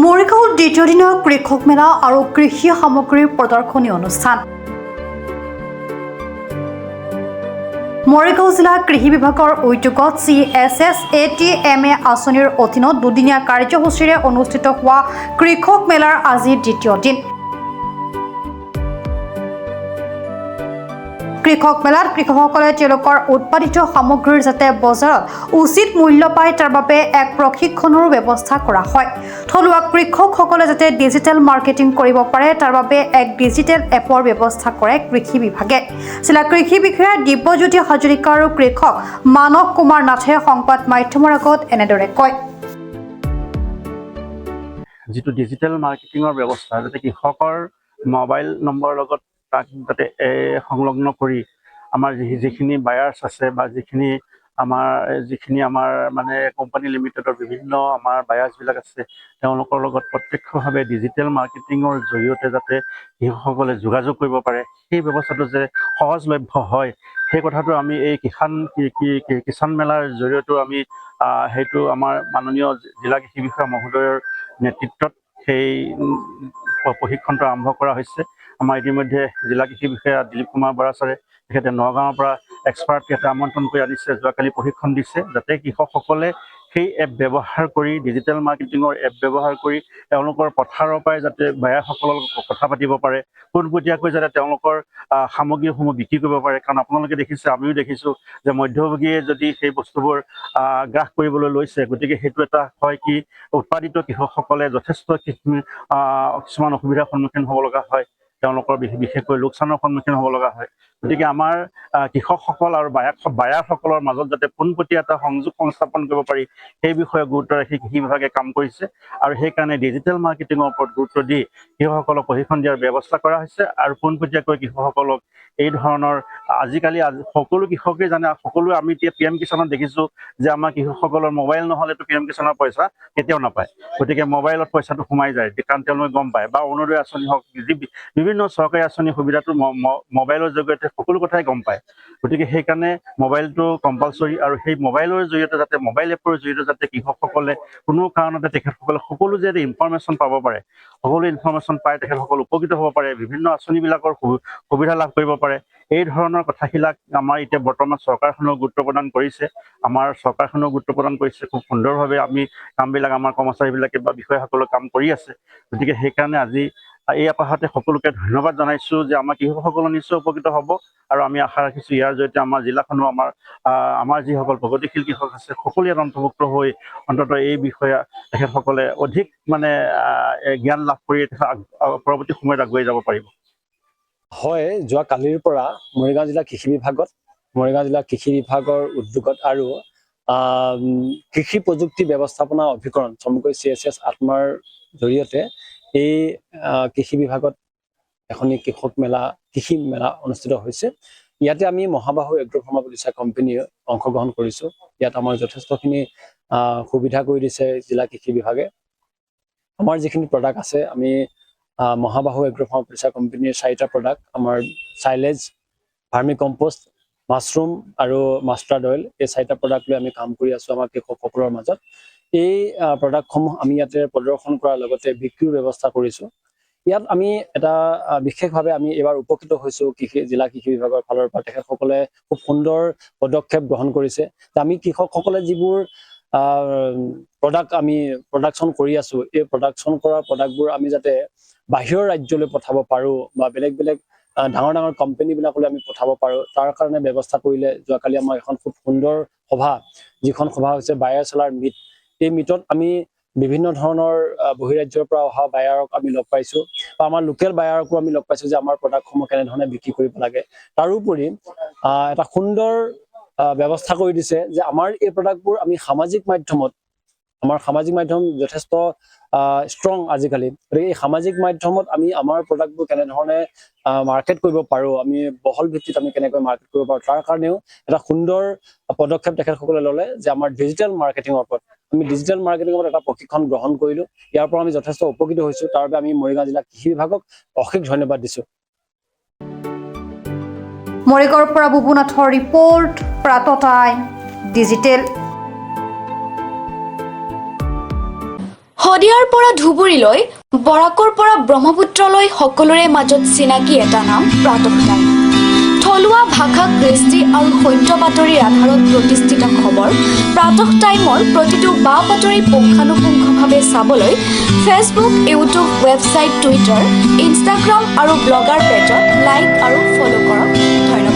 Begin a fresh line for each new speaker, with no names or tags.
মৰিগাঁৱত দ্বিতীয় দিনৰ কৃষক মেলা আৰু কৃষি সামগ্ৰীৰ প্ৰদৰ্শনী অনুষ্ঠান। মৰিগাঁও জিলা কৃষি বিভাগৰ উদ্যোগত CSSATMA আঁচনিৰ অধীনত দুদিনীয়া কাৰ্যসূচীৰে অনুষ্ঠিত হোৱা কৃষক মেলাৰ আজি দ্বিতীয় দিন। কৃষক মেলাত কৃষকসকলে তেওঁলোকৰ উৎপাদিত সামগ্ৰীৰ যাতে বজাৰত উচিত মূল্য পায় তাৰ বাবে এক প্ৰশিক্ষণৰো ব্যৱস্থা কৰা হয়। থলুৱা কৃষকসকলে যাতে ডিজিটেল মাৰ্কেটিং কৰিব পাৰে তাৰ বাবে এক ডিজিটেল এপৰ ব্যৱস্থা কৰে কৃষি বিভাগে। জিলা কৃষি বিষয়া দিব্যজ্যোতি হাজৰিকা আৰু কৃষক মানৱ কুমাৰ নাথে সংবাদ মাধ্যমৰ আগত এনেদৰে কয়।
যিটো ডিজিটেল মাৰ্কেটিঙৰ ব্যৱস্থা যাতে কৃষকৰ মোবাইল নম্বৰৰ লগত তাক যাতে সংলগ্ন কৰি আমাৰ যিখিনি বায়াৰ্ছ আছে বা যিখিনি আমাৰ মানে কোম্পানী লিমিটেডৰ বিভিন্ন আমাৰ বায়াৰ্ছবিলাক আছে তেওঁলোকৰ লগত প্ৰত্যক্ষভাৱে ডিজিটেল মাৰ্কেটিঙৰ জৰিয়তে যাতে কৃষকসকলে যোগাযোগ কৰিব পাৰে, সেই ব্যৱস্থাটো যে সহজলভ্য হয় সেই কথাটো আমি এই কিষাণ মেলাৰ জৰিয়তেও আমি সেইটো আমাৰ মাননীয় জিলা কৃষি বিষয়া মহোদয়ৰ নেতৃত্বত সেই প্ৰশিক্ষণটো আৰম্ভ কৰা হৈছে। আমাৰ ইতিমধ্যে জিলা কৃষি বিষয়া দিলীপ কুমাৰ বৰা ছাৰে তেখেতে নগাঁৱৰ পৰা এক্সপাৰ্ট এটা আমন্ত্ৰণ কৰি আনিছে, যোৱাকালি প্ৰশিক্ষণ দিছে যাতে কৃষকসকলে সেই এপ ব্যৱহাৰ কৰি ডিজিটেল মাৰ্কেটিঙৰ এপ ব্যৱহাৰ কৰি তেওঁলোকৰ পথাৰৰ পৰাই যাতে বায়াৰসকলৰ কথা পাতিব পাৰে, পোনপটীয়াকৈ যাতে তেওঁলোকৰ সামগ্ৰীসমূহ বিক্ৰী কৰিব পাৰে। কাৰণ আপোনালোকে দেখিছে, আমিও দেখিছোঁ যে মধ্যভোগীয়ে যদি সেই বস্তুবোৰ গ্ৰাস কৰিবলৈ লৈছে, গতিকে সেইটো এটা হয় কি উৎপাদিত কৃষকসকলে যথেষ্ট কিছুমান অসুবিধাৰ সন্মুখীন হ'ব লগা হয়, তেওঁলোকৰ বিশেষকৈ লোকচানৰ সন্মুখীন হ'ব লগা হয়। গতিকে আমাৰ কৃষকসকল আৰু বায়াৰসকলৰ মাজত যাতে পোনপটীয়া এটা সংযোগ সংস্থাপন কৰিব পাৰি সেই বিষয়ে গুৰুত্ব ৰাখি কৃষি বিভাগে কাম কৰিছে আৰু সেইকাৰণে ডিজিটেল মাৰ্কেটিঙৰ ওপৰত গুৰুত্ব দি কৃষকসকলক প্ৰশিক্ষণ দিয়াৰ ব্যৱস্থা কৰা হৈছে। আৰু পোনপটীয়াকৈ কৃষকসকলক এই ধৰণৰ আজিকালি সকলো কৃষকেই জানে, সকলোৱে আমি এতিয়া PM কিষাণত দেখিছোঁ যে আমাৰ কৃষকসকলৰ মোবাইল নহ'লেতো PM কিষাণৰ পইচা কেতিয়াও নাপায়। গতিকে মোবাইলত পইচাটো সোমাই যায় কাৰণ তেওঁলোকে গম পায়, বা অৰুণোদয় আঁচনি হওক, বিভিন্ন চৰকাৰী আঁচনিৰ সুবিধাটো মোবাইলৰ জৰিয়তে সকলো কথাই গম পায়। গতিকে সেইকাৰণে মোবাইলটো কম্পালচৰি, আৰু সেই মোবাইলৰ জৰিয়তে যাতে মোবাইল এপৰ জৰিয়তে যাতে কৃষকসকলে কোনো কাৰণতে তেখেতসকলে সকলো যাতে ইনফৰমেশ্যন পাব পাৰে, সকলো ইনফৰমেশ্যন পাই তেখেতসকল উপকৃত হ'ব পাৰে, বিভিন্ন আঁচনিবিলাকৰ সুবিধা লাভ কৰিব পাৰে, এই ধৰণৰ কথাবিলাক আমাৰ এতিয়া বৰ্তমান চৰকাৰখনেও গুৰুত্ব প্ৰদান কৰিছে। আমাৰ চৰকাৰখনেও গুৰুত্ব প্ৰদান কৰিছে, খুব সুন্দৰভাৱে আমি কামবিলাক আমাৰ কৰ্মচাৰীবিলাকে বা বিষয়াসকলে কাম কৰি আছে। গতিকে সেইকাৰণে আজি এই আপাহতে সকলোকে ধন্যবাদ জনাইছোঁ যে আমাৰ কৃষকসকলো নিশ্চয় উপকৃত হ'ব, আৰু আমি আশা ৰাখিছোঁ ইয়াৰ জৰিয়তে আমাৰ জিলাখনো আমাৰ যিসকল প্ৰগতিশীল কৃষক আছে সকলোৱে অন্তৰ্ভুক্ত হৈ অন্ততঃ এই বিষয়ে তেখেতসকলে অধিক মানে জ্ঞান লাভ কৰি পৰৱৰ্তী সময়ত আগুৱাই যাব পাৰিব।
হয়, যোৱা কালিৰ পৰা মৰিগাঁও জিলা কৃষি বিভাগৰ উদ্যোগত আৰু কৃষি প্ৰযুক্তি ব্যৱস্থাপনা অভিকৰণ চমুকৈ CSS আত্মাৰ জৰিয়তে এই কৃষি বিভাগত এখনি কৃষি মেলা অনুষ্ঠিত হৈছে। ইয়াতে আমি মহাবাহু এগ্ৰ ফাৰ্মা প্ৰতিষ্ঠা কোম্পানীয়ে অংশগ্ৰহণ কৰিছোঁ। ইয়াত আমাৰ যথেষ্টখিনি সুবিধা কৰি দিছে জিলা কৃষি বিভাগে। আমাৰ যিখিনি প্ৰডাক্ট আছে, আমি মহাবাহু এগ্ৰ ফাৰ্মা প্ৰতিষ্ঠা কোম্পানীৰ 4টা প্ৰডাক্ট, আমাৰ চাইলেজ, ভাৰ্মি কম্পোষ্ট, মাছৰুম আৰু মাষ্টাৰ্ড অইল, এই 4টা প্ৰডাক্ট লৈ আমি কাম কৰি আছোঁ আমাৰ কৃষকসকলৰ মাজত। এই প্ৰডাক্টসমূহ আমি ইয়াতে প্ৰদৰ্শন কৰাৰ লগতে বিক্ৰীৰ ব্যৱস্থা কৰিছোঁ। ইয়াত আমি এটা বিশেষভাৱে আমি এইবাৰ উপকৃত হৈছোঁ জিলা কৃষি বিভাগৰ ফালৰ পৰা। তেখেতসকলে খুব সুন্দৰ পদক্ষেপ গ্ৰহণ কৰিছে যে আমি কৃষকসকলে যিবোৰ প্ৰডাক্ট আমি প্ৰডাকশ্যন কৰি আছোঁ, এই প্ৰডাকশ্যন কৰা প্ৰডাক্টবোৰ আমি যাতে বাহিৰৰ ৰাজ্যলৈ পঠাব পাৰোঁ বা বেলেগ ডাঙৰ কোম্পানীবিলাকলৈ আমি পঠাব পাৰোঁ, তাৰ কাৰণে ব্যৱস্থা কৰিলে। যোৱাকালি আমাৰ এখন খুব সুন্দৰ সভা, যিখন সভা হৈছে বায়াৰ চেলাৰ মিট। এই মিটত আমি বিভিন্ন ধৰণৰ বহিৰাজ্যৰ পৰা অহা বায়াৰক আমি লগ পাইছোঁ, বা আমাৰ লোকেল বায়াৰকো আমি লগ পাইছোঁ যে আমাৰ প্ৰডাক্টসমূহ কেনেধৰণে বিক্ৰী কৰিব লাগে। তাৰোপৰি এটা সুন্দৰ ব্যৱস্থা কৰি দিছে যে আমাৰ এই প্ৰডাক্টবোৰ আমি আমাৰ সামাজিক মাধ্যম যথেষ্ট ষ্ট্ৰং আজিকালি। গতিকে এই সামাজিক মাধ্যমত আমি আমাৰ প্ৰডাক্টবোৰ কেনেধৰণে মাৰ্কেট কৰিব পাৰোঁ, আমি বহল ভিত্তিত আমি কেনেকৈ মাৰ্কেট কৰিব পাৰোঁ, তাৰ কাৰণেও এটা সুন্দৰ পদক্ষেপ তেখেতসকলে ল'লে যে আমাৰ ডিজিটেল মাৰ্কেটিঙৰ ওপৰত আমি এটা প্ৰশিক্ষণ গ্ৰহণ কৰিলোঁ। ইয়াৰ পৰা আমি যথেষ্ট উপকৃত হৈছোঁ। তাৰ বাবে আমি মৰিগাঁও জিলা কৃষি বিভাগক অশেষ ধন্যবাদ দিছোঁ।
মৰিগাঁৱৰ পৰা বুবুনাথৰ ৰিপৰ্ট, প্ৰাত টাইম ডিজিটেল।
শদিয়াৰ পৰা ধুবুৰীলৈ, বৰাকৰ পৰা ব্ৰহ্মপুত্ৰলৈ সকলোৰে মাজত চিনাকি এটা নাম প্ৰাতঃ টাইম। থলুৱা ভাষা, কৃষ্টি আৰু সত্য বাতৰিৰ আধাৰত প্ৰতিষ্ঠিত খবৰ প্ৰাতঃ টাইমৰ প্ৰতিটো বা বাতৰি পুংখানুপুংখভাৱে চাবলৈ Facebook, YouTube, website, Twitter, Instagram আৰু ব্লগাৰ পেজত লাইক আৰু ফ'ল' কৰক। ধন্যবাদ।